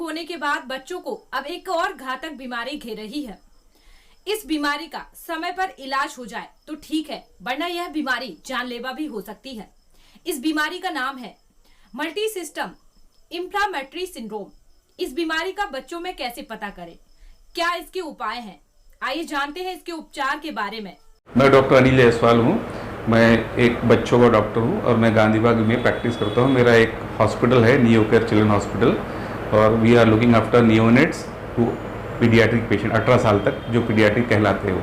ठीक होने के बाद बच्चों को अब एक और घातक बीमारी घेर रही है। इस बीमारी का समय पर इलाज हो जाए तो ठीक है, वरना यह बीमारी जानलेवा भी हो सकती है। इस बीमारी का नाम है मल्टी सिस्टम इंफ्लेमेटरी सिंड्रोम। इस बीमारी का बच्चों में कैसे पता करें, क्या इसके उपाय हैं, आइए जानते हैं इसके उपचार के बारे में। मैं डॉक्टर अनिल जायसवाल हूँ। मैं एक बच्चों का डॉक्टर हूँ और मैं गांधीबाग में प्रैक्टिस करता हूँ। मेरा एक हॉस्पिटल है, नियो केयर चिल्ड्रन हॉस्पिटल, और we are looking after neonates to pediatric patient 18 साल तक जो पीडियाट्रिक कहलाते हैं वो।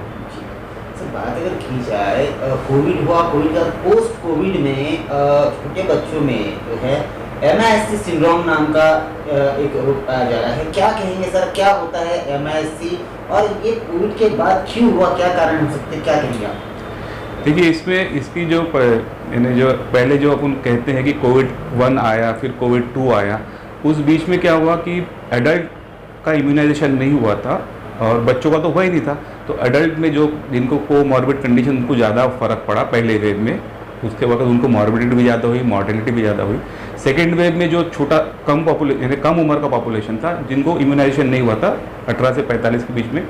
सर, बात अगर की जाए कोविड हुआ, कोविड का पोस्ट कोविड में छोटे बच्चों में जो है MIS-C सिंड्रोम नाम का एक रोग पाया जा रहा है। क्या कहेंगे सर, क्या होता है MIS-C और ये कोविड के बाद क्यों हुआ, क्या कारण हो सकते हैं, क्या कहेंगे आप? देखिए, इसमें इसकी जो पहले जो अपन कहते हैं कि कोविड 1 आया, फिर कोविड 2 आया, उस बीच में क्या हुआ कि एडल्ट का इम्यूनाइजेशन नहीं हुआ था और बच्चों का तो हुआ ही नहीं था। तो एडल्ट में जो जिनको कोमॉर्बिड कंडीशन, उनको ज़्यादा फर्क पड़ा पहले वेव में। उसके बाद उनको मॉर्बिडिटी भी ज़्यादा हुई, मॉर्टेलिटी भी ज़्यादा हुई। सेकेंड वेव में जो छोटा कम उम्र का पॉपुलेशन था, जिनको इम्यूनाइजेशन नहीं हुआ था 18 से 45 के बीच में,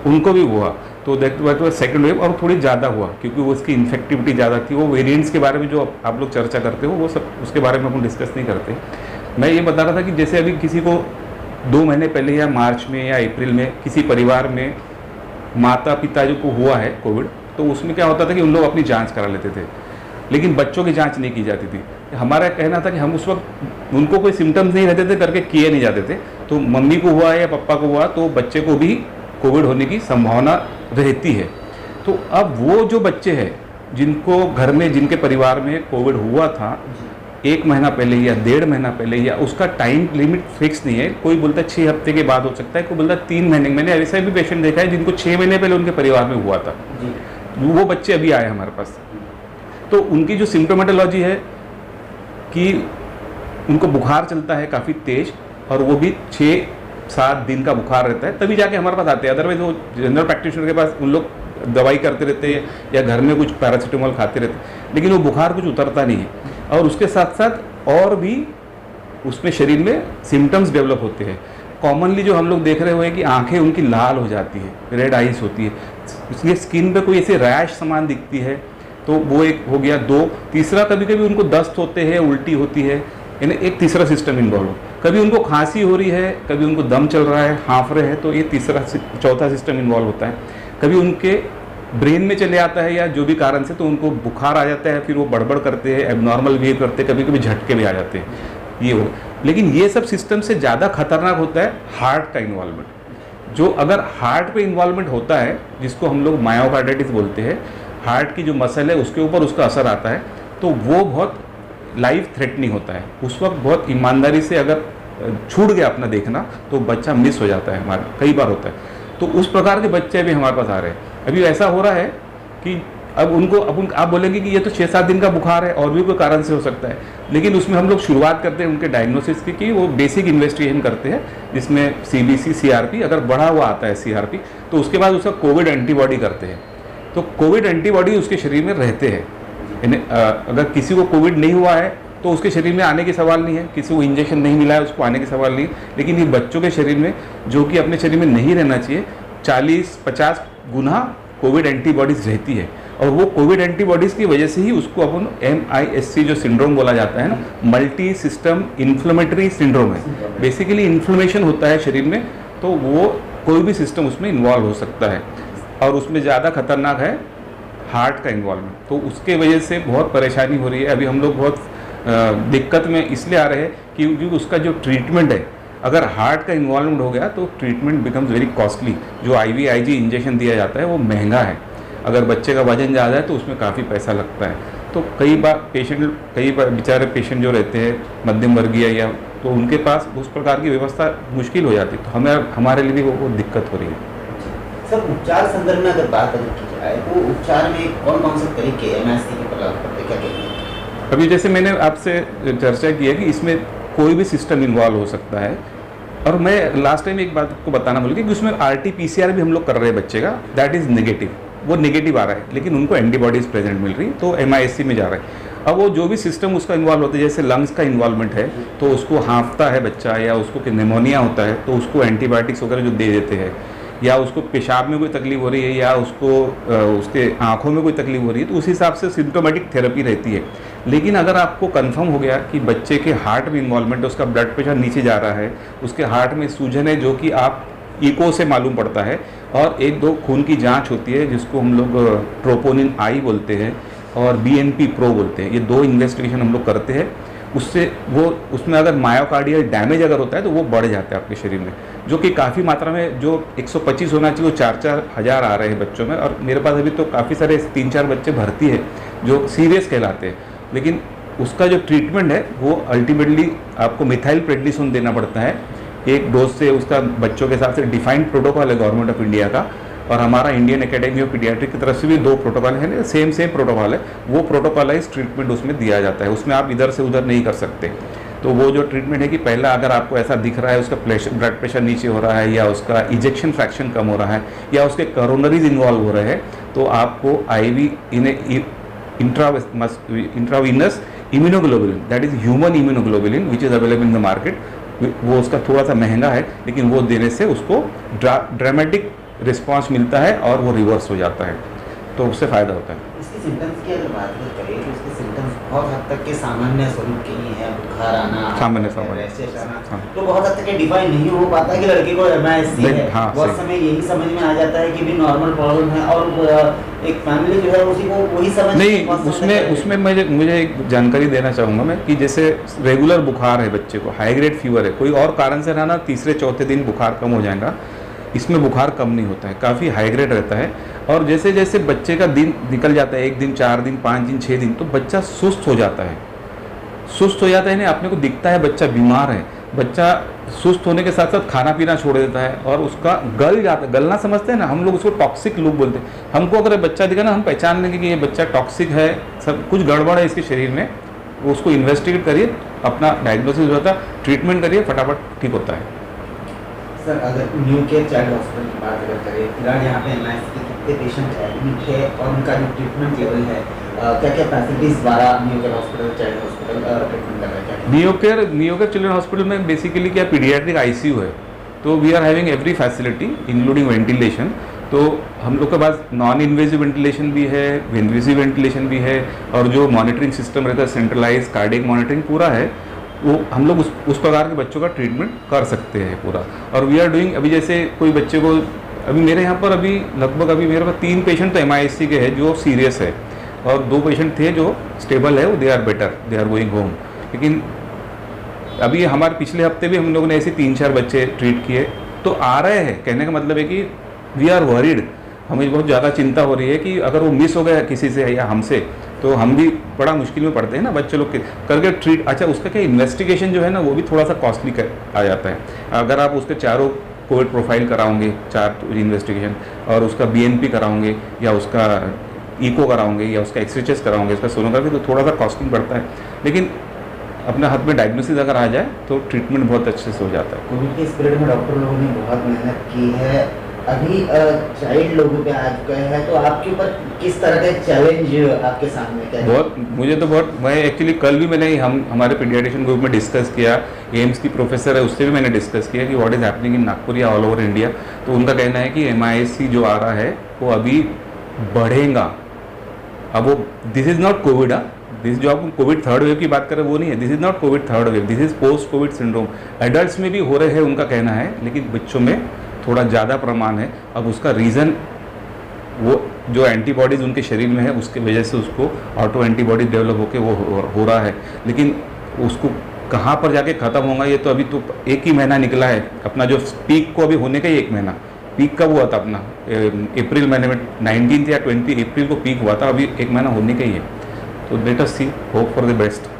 उनको भी हुआ। तो देखते सेकेंड वेव और थोड़ी ज़्यादा हुआ क्योंकि वो उसकी इन्फेक्टिविटी ज़्यादा थी। वो वेरिएंट्स के बारे में जो आप लोग चर्चा करते हो, वो सब उसके बारे में अपन डिस्कस नहीं करते। मैं ये बता रहा था कि जैसे अभी किसी को 2 महीने पहले या मार्च में या अप्रैल में किसी परिवार में माता पिता जो को हुआ है कोविड, तो उसमें क्या होता था कि उन लोग अपनी जांच करा लेते थे, लेकिन बच्चों की जांच नहीं की जाती थी। हमारा कहना था कि हम उस वक्त उनको कोई सिम्टम्स नहीं रहते थे करके किए नहीं जाते थे। तो मम्मी को हुआ या पापा को हुआ तो बच्चे को भी कोविड होने की संभावना रहती है। तो अब वो जो बच्चे हैं जिनको घर में, जिनके परिवार में कोविड हुआ था 1 महीना पहले या 1.5 महीना पहले, या उसका टाइम लिमिट फिक्स नहीं है, कोई बोलता है 6 हफ्ते के बाद हो सकता है, कोई बोलता है 3 महीने। मैंने ऐसा भी पेशेंट देखा है जिनको 6 महीने पहले उनके परिवार में हुआ था, वो बच्चे अभी आए हमारे पास। तो उनकी जो सिम्प्टोमेटोलॉजी है कि उनको बुखार चलता है काफ़ी तेज, और वो भी 6-7 दिन का बुखार रहता है, तभी जाके हमारे पास आते हैं। अदरवाइज वो जनरल प्रैक्टिशनर के पास उन लोग दवाई करते रहते हैं या घर में कुछ पैरासीटामोल खाते रहते हैं, लेकिन वो बुखार कुछ उतरता नहीं है। और उसके साथ साथ और भी उसमें शरीर में सिम्टम्स डेवलप होते हैं। कॉमनली जो हम लोग देख रहे हुए हैं कि आंखें उनकी लाल हो जाती है, रेड आइज होती है, इसलिए स्किन पे कोई ऐसी रैश समान दिखती है, तो वो एक हो गया। 2, तीसरा कभी कभी उनको दस्त होते हैं, उल्टी होती है, यानी एक तीसरा सिस्टम इन्वॉल्व हो। कभी उनको खांसी हो रही है, कभी उनको दम चल रहा है, हाँफ रहे हैं, तो ये चौथा सिस्टम इन्वॉल्व होता है। कभी उनके ब्रेन में चले आता है या जो भी कारण से, तो उनको बुखार आ जाता है, फिर वो बड़बड़ करते हैं, एबनॉर्मल बिहेव करते हैं, कभी कभी झटके भी आ जाते हैं, ये हो। लेकिन ये सब सिस्टम से ज़्यादा खतरनाक होता है हार्ट का इन्वॉल्वमेंट। जो अगर हार्ट पे इन्वॉल्वमेंट होता है, जिसको हम लोग मायोकार्डाइटिस बोलते हैं, हार्ट की जो मसल है उसके ऊपर उसका असर आता है, तो वो बहुत लाइफ थ्रेटनिंग होता है। उस वक्त बहुत ईमानदारी से अगर छूट गया अपना देखना, तो बच्चा मिस हो जाता है, हमारा कई बार होता है। तो उस प्रकार के बच्चे भी हमारे पास आ रहे हैं। अभी ऐसा हो रहा है कि अब उनको आप बोलेंगे कि ये तो 6-7 दिन का बुखार है और भी कोई कारण से हो सकता है, लेकिन उसमें हम लोग शुरुआत करते हैं उनके डायग्नोसिस की कि वो बेसिक इन्वेस्टिगेशन करते हैं, जिसमें CBC, CRP, अगर बढ़ा हुआ आता है CRP, तो उसके बाद उसका कोविड एंटीबॉडी करते हैं। तो कोविड एंटीबॉडी उसके शरीर में रहते हैं। अगर किसी को कोविड नहीं हुआ है तो उसके शरीर में आने के सवाल नहीं है, किसी को इंजेक्शन नहीं मिला है उसको आने के सवाल नहीं है। लेकिन ये बच्चों के शरीर में, जो कि अपने शरीर में नहीं रहना चाहिए, 40-50 गुना कोविड एंटीबॉडीज़ रहती है। और वो कोविड एंटीबॉडीज़ की वजह से ही उसको अपन MIS-C जो सिंड्रोम बोला जाता है ना, मल्टी सिस्टम इन्फ्लेमेटरी सिंड्रोम है। बेसिकली इन्फ्लेमेशन होता है शरीर में, तो वो कोई भी सिस्टम उसमें इन्वॉल्व हो सकता है, और उसमें ज़्यादा खतरनाक है हार्ट का इन्वॉल्वमेंट। तो उसके वजह से बहुत परेशानी हो रही है। अभी हम लोग बहुत दिक्कत में इसलिए आ रहे हैं क्योंकि उसका जो ट्रीटमेंट है, अगर हार्ट का इन्वॉल्वमेंट हो गया तो ट्रीटमेंट बिकम्स वेरी कॉस्टली। जो IVIG इंजेक्शन दिया जाता है वो महंगा है। अगर बच्चे का वजन ज़्यादा है तो उसमें काफ़ी पैसा लगता है। तो कई बार बेचारे पेशेंट जो रहते हैं मध्यम वर्गीय, या तो उनके पास उस प्रकार की व्यवस्था मुश्किल हो जाती है। तो हमारे लिए भी वो दिक्कत हो रही है। सर, उपचार संदर्भ में अगर बात की जाए तो उपचार में कौन कौन से तरीके MIS-C के प्रभाव पड़ते हैं, क्या कहेंगे? अभी जैसे मैंने आपसे चर्चा की है कि इसमें कोई भी सिस्टम इन्वॉल्व हो सकता है, और मैं लास्ट टाइम एक बात आपको बताना भूल गया कि उसमें RT-PCR भी हम लोग कर रहे हैं बच्चे का, दैट इज़ नेगेटिव, वो नेगेटिव आ रहा है, लेकिन उनको एंटीबॉडीज़ प्रेजेंट मिल रही, तो MIS-C में जा रहा है। अब वो जो भी सिस्टम उसका इन्वॉल्व होता है, जैसे लंग्स का इन्वॉल्वमेंट है तो उसको हाँफता है बच्चा, या उसको निमोनिया होता है तो उसको एंटीबायोटिक्स वगैरह जो दे देते हैं, या उसको पेशाब में कोई तकलीफ हो रही है, या उसको उसके आँखों में कोई तकलीफ हो रही है, तो उस हिसाब से सिम्टोमेटिक थेरेपी रहती है। लेकिन अगर आपको कंफर्म हो गया कि बच्चे के हार्ट में इन्वॉल्वमेंट है, उसका ब्लड प्रेशर नीचे जा रहा है, उसके हार्ट में सूजन है, जो कि आप इको से मालूम पड़ता है, और एक दो खून की जांच होती है जिसको हम लोग ट्रोपोनिन आई बोलते हैं और BNP प्रो बोलते हैं, ये 2 इन्वेस्टिगेशन हम लोग करते हैं। उससे वो उसमें अगर मायोकार्डियल डैमेज अगर होता है तो वो बढ़ जाता है आपके शरीर में, जो कि काफ़ी मात्रा में, जो 125 होना चाहिए वो 4-4 हज़ार आ रहे हैं बच्चों में। और मेरे पास अभी तो काफ़ी सारे 3-4 बच्चे भर्ती है जो सीरियस कहलाते हैं, लेकिन उसका जो ट्रीटमेंट है वो अल्टीमेटली आपको मिथाइल प्रेडनिसोन देना पड़ता है एक डोज से। उसका बच्चों के हिसाब से डिफाइंड प्रोटोकॉल है गवर्नमेंट ऑफ इंडिया का, और हमारा इंडियन एकेडमी ऑफ पीडियाट्रिक की तरफ से भी 2 प्रोटोकॉल है, सेम प्रोटोकॉल है। वो प्रोटोकॉलाइज ट्रीटमेंट उसमें दिया जाता है, उसमें आप इधर से उधर नहीं कर सकते। तो वो जो ट्रीटमेंट है कि पहला अगर आपको ऐसा दिख रहा है उसका ब्लड प्रेशर नीचे हो रहा है, या उसका इजेक्शन फ्रैक्शन कम हो रहा है, या उसके कोरोनरीज इन्वॉल्व हो रहे हैं, तो आपको IV intravenous immunoglobulin, that is human immunoglobulin which is available in the market, वो उसका थोड़ा सा महंगा है, लेकिन वो देने से उसको ड्रामेटिक रिस्पांस मिलता है और वो रिवर्स हो जाता है, तो उससे फ़ायदा होता है। इसके सिम्टम्स की अगर बात करें तो इसके सिम्टम्स बहुत हद तक के सामान्य स्वरूप के ही है, बुखार आना, सामान्य रैशेस आना, हाँ। तो बहुत हद तक डिफाइन नहीं हो पाता कि लड़के को MIS-C है। हाँ, बहुत समय यही समझ में आ जाता है कि भी नॉर्मल प्रॉब्लम है, और एक फैमिली जो है उसी को वही समझ नहीं, उसमें मुझे एक जानकारी देना चाहूँगा मैं कि जैसे रेगुलर बुखार है बच्चे को, हाई ग्रेड फीवर है, कोई और कारण से रहना, 3-4 दिन बुखार कम हो जाएगा, इसमें बुखार कम नहीं होता है, काफ़ी हाई ग्रेड रहता है। और जैसे जैसे बच्चे का दिन निकल जाता है, 1 दिन, 4 दिन, 5 दिन, 6 दिन, तो बच्चा सुस्त हो जाता है। सुस्त हो जाता है ना, अपने को दिखता है बच्चा बीमार है, बच्चा सुस्त होने के साथ साथ खाना पीना छोड़ देता है, और उसका गल जाता है, गलना समझते हैं ना हम लोग, उसको टॉक्सिक लूप बोलते हैं। हमको अगर बच्चा दिखा ना, हम पहचान लेंगे कि ये बच्चा टॉक्सिक है, सब कुछ गड़बड़ है इसके शरीर में, उसको इन्वेस्टिगेट करिए, अपना डायग्नोसिस होता है, ट्रीटमेंट करिए, फटाफट ठीक होता है। सर, अगर न्यू केयर चाइल्ड हॉस्पिटल की बात अगर करें, फिलहाल यहाँ पे MIS के कितने पेशेंट एडमिट है और उनका जो ट्रीटमेंट लेवल है, क्या क्या फैसिलिटीज़ द्वारा new care hospital, child hospital treatment कर रहा है? न्यू केयर चिल्ड्रन हॉस्पिटल में बेसिकली क्या पीडियाट्रिक ICU है, तो we are having every facility including ventilation. तो हम लोग के पास नॉन इन्वेजिव वेंटिलेशन भी है, इन्वेजिव वेंटिलेशन भी है, और जो मॉनिटरिंग सिस्टम रहता है सेंट्रलाइज कार्डियक मॉनिटरिंग पूरा है, वो हम लोग उस प्रकार के बच्चों का ट्रीटमेंट कर सकते हैं पूरा। और वी आर डूइंग, अभी जैसे कोई बच्चे को, अभी मेरे यहाँ पर अभी लगभग अभी मेरे पास 3 पेशेंट तो MIS-C के हैं जो सीरियस है, और 2 पेशेंट थे जो स्टेबल है, वो they are better, they are going home. लेकिन अभी हमारे पिछले हफ्ते भी हम लोगों ने ऐसे 3-4 बच्चे ट्रीट किए, तो आ रहे हैं। कहने का मतलब है कि वी आर वरीड, हमें बहुत ज़्यादा चिंता हो रही है कि अगर वो मिस हो गया किसी से या हमसे, तो हम भी बड़ा मुश्किल में पड़ते हैं ना बच्चे लोग के करके ट्रीट। अच्छा, उसका क्या इन्वेस्टिगेशन जो है ना, वो भी थोड़ा सा कॉस्टली आ जाता है। अगर आप उसके चारों कोविड प्रोफाइल कराओगे, 4 इन्वेस्टिगेशन, और उसका BNP कराओगे, या उसका इको कराओगे, या उसका एक्सरेचेस कराओगे, इसका सोनोग्राफी, तो थोड़ा सा कॉस्टिंग बढ़ता है। लेकिन अपने हाथ में डायग्नोसिस अगर आ जाए तो ट्रीटमेंट बहुत अच्छे से हो जाता है। कोविड के इस पीरियड में डॉक्टर लोगों ने बहुत मेहनत की है, अभी चाइल्ड लोगों पे आ चुका है, तो आपके ऊपर किस तरह के चैलेंज आपके सामने क्या है? मैं एक्चुअली कल भी मैंने हमारे पीडियाट्रिशियन ग्रुप में डिस्कस किया, एम्स की प्रोफेसर है उससे भी मैंने डिस्कस किया कि what is happening in Nagpur या ऑल ओवर इंडिया। तो उनका कहना है कि MIS-C जो आ रहा है वो अभी बढ़ेगा। अब वो this is not Covid, this जो आप कोविड 3rd वेव की बात कर रहे हैं वो नहीं है, this is not Covid 3rd wave, this is post Covid syndrome. Adults में भी हो रहे हैं उनका कहना है, लेकिन बच्चों में थोड़ा ज़्यादा प्रमाण है। अब उसका रीज़न वो जो एंटीबॉडीज़ उनके शरीर में है उसके वजह से उसको ऑटो एंटीबॉडी डेवलप होकर वो हो रहा है, लेकिन उसको कहाँ पर जाके ख़त्म होगा ये तो अभी तो 1 ही महीना निकला है अपना, जो पीक को अभी होने का ही 1 महीना। पीक कब हुआ था अपना? अप्रैल महीने में 19 या 20 अप्रैल को पीक हुआ था, अभी 1 महीना होने का ही है। तो let us see, hope for the best.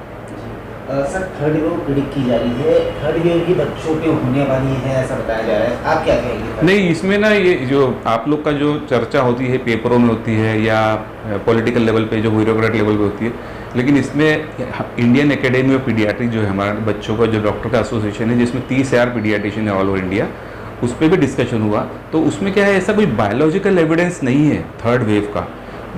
Sir, 3rd wave predict की जा रही है, 3rd वेव भी बच्चों पे होने वाली है ऐसा बताया जा रहा है, आप क्या कहेंगे? नहीं, इसमें ना ये जो आप लोग का जो चर्चा होती है पेपरों में होती है या पॉलिटिकल लेवल पे जो ब्यूरोक्रेट लेवल पे होती है, लेकिन इसमें इंडियन एकेडमी ऑफ पीडियाट्रिक जो है हमारे बच्चों का जो डॉक्टर का एसोसिएशन है, जिसमें 30,000 पीडियाट्रिशियन है ऑल ओवर इंडिया, उस पर भी डिस्कशन हुआ। तो उसमें क्या है, ऐसा कोई बायोलॉजिकल एविडेंस नहीं है 3rd वेव का।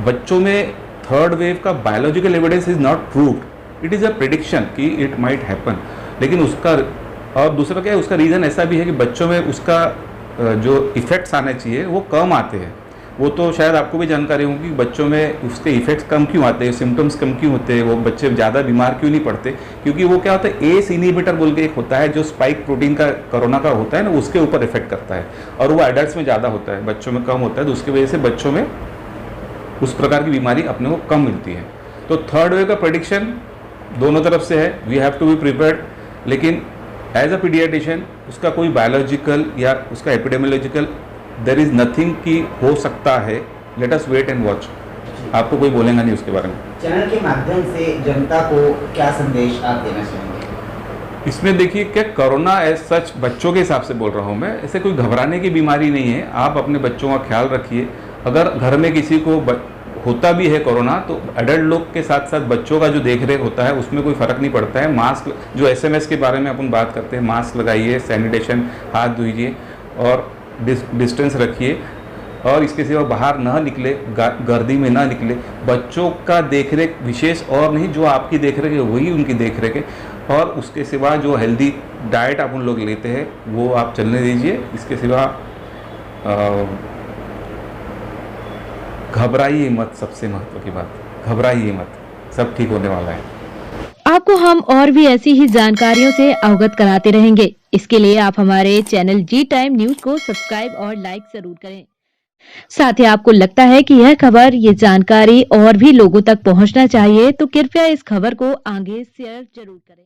बच्चों में थर्ड वेव का biological evidence is not proved, it is a prediction कि इट माइट हैपन। लेकिन उसका और दूसरा क्या है, उसका रीज़न ऐसा भी है कि बच्चों में उसका जो इफ़ेक्ट्स आने चाहिए वो कम आते हैं। वो तो शायद आपको भी जानकारी होगी कि बच्चों में उसके इफ़ेक्ट्स कम क्यों आते हैं, सिम्टम्स कम क्यों होते हैं, वो बच्चे ज़्यादा बीमार क्यों नहीं पड़ते, क्योंकि वो क्या होता है, एस इनहिबिटर बोल के एक होता है जो स्पाइक प्रोटीन का कोरोना का होता है ना, उसके ऊपर इफेक्ट करता है और वो एडल्ट्स में ज़्यादा होता है, बच्चों में कम होता है। तो उसकी वजह से बच्चों में उस प्रकार की बीमारी अपने को कम मिलती है। तो थर्ड वेव का प्रेडिक्शन दोनों तरफ से है, we have to be prepared. लेकिन एज अ पीडियाट्रिशियन उसका कोई बायोलॉजिकल या उसका एपिडेमियोलॉजिकल देयर इज नथिंग कि हो सकता है। Let us wait and watch. आपको कोई बोलेगा नहीं उसके बारे में। चैनल के माध्यम से जनता को क्या संदेश आप देना चाहेंगे? इसमें देखिए क्या कोरोना एज सच बच्चों के हिसाब से बोल रहा हूँ मैं, ऐसे कोई घबराने की बीमारी नहीं है। आप अपने बच्चों का ख्याल रखिए। अगर घर में किसी को होता भी है कोरोना तो एडल्ट लोग के साथ साथ बच्चों का जो देख रेख होता है उसमें कोई फ़र्क नहीं पड़ता है। मास्क जो SMS के बारे में अपन बात करते हैं, मास्क लगाइए, सैनिटेशन, हाथ धोइए और डिस्टेंस रखिए और इसके सिवा बाहर ना निकले, गर्दी में ना निकले। बच्चों का देखरेख विशेष और नहीं, जो आपकी देखरेख है वही उनकी देखरेख है। और उसके सिवा जो हेल्दी डाइट आप उन लोग लेते हैं वो आप चलने दीजिए। इसके सिवा घबराइए मत, सबसे महत्व की बात, घबराइए मत, सब ठीक होने वाला है। आपको हम और भी ऐसी ही जानकारियों से अवगत कराते रहेंगे। इसके लिए आप हमारे चैनल जी टाइम न्यूज को सब्सक्राइब और लाइक जरूर करें। साथ ही आपको लगता है कि यह खबर, ये जानकारी और भी लोगों तक पहुंचना चाहिए तो कृपया इस खबर को आगे शेयर जरूर करें।